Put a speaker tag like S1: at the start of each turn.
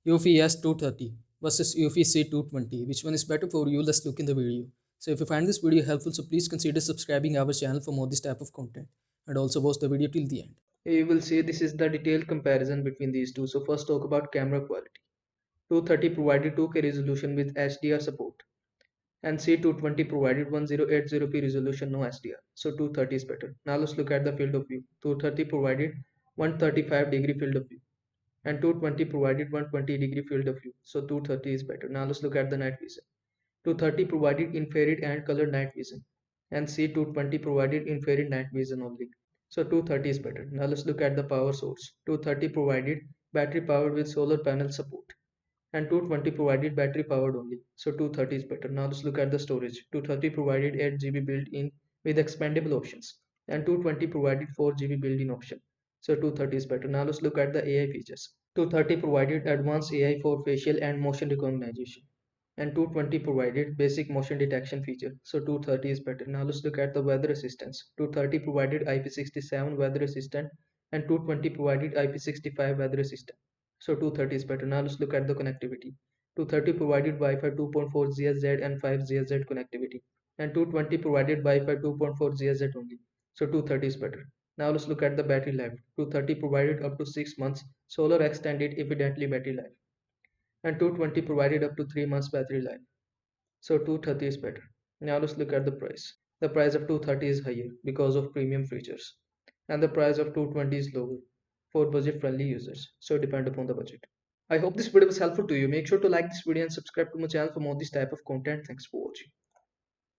S1: Eufy S230 versus Eufy c220. Which one is better for you? Let's look in the video. So if you find this video helpful, so please consider subscribing our channel for more this type of content and also watch the video till the end. You will see this is the detailed comparison between these two. So first talk about camera quality. 230 provided 2K resolution with HDR support and C220 provided 1080p resolution, no HDR. So 230 is better. Now let's look at the field of view. 230 provided 135-degree field of view and 220 provided 120-degree field of view. So 230 is better. Now let's look at the night vision. 230 provided infrared and color night vision and C220 provided infrared night vision only. So 230 is better. Now let's look at the power source. 230 provided battery powered with solar panel support and 220 provided battery powered only. So 230 is better. Now let's look at the storage. 230 provided 8 GB built-in with expandable options and 220 provided 4 GB built-in option. So 230 is better. Now let's look at the AI features. 230 provided advanced AI for facial and motion recognition and 220 provided basic motion detection feature. So 230 is better. Now let's look at the weather assistance. 230 provided IP67 weather assistant and 220 provided IP65 weather assistant. So 230 is better. Now let's look at the connectivity. 230 provided Wi-Fi 2.4 GHz and 5 GHz connectivity and 220 provided Wi-Fi 2.4 GHz only. So 230 is better. Now let's look at the battery life. 230 provided up to 6 months solar extended evidently battery life and 220 provided up to 3 months battery life. So 230 is better. Now let's look at the price. The price of 230 is higher because of premium features and the price of 220 is lower for budget friendly users. So depend upon the budget. I hope this video was helpful to you. Make sure to like this video and subscribe to my channel for more this type of content. Thanks for watching.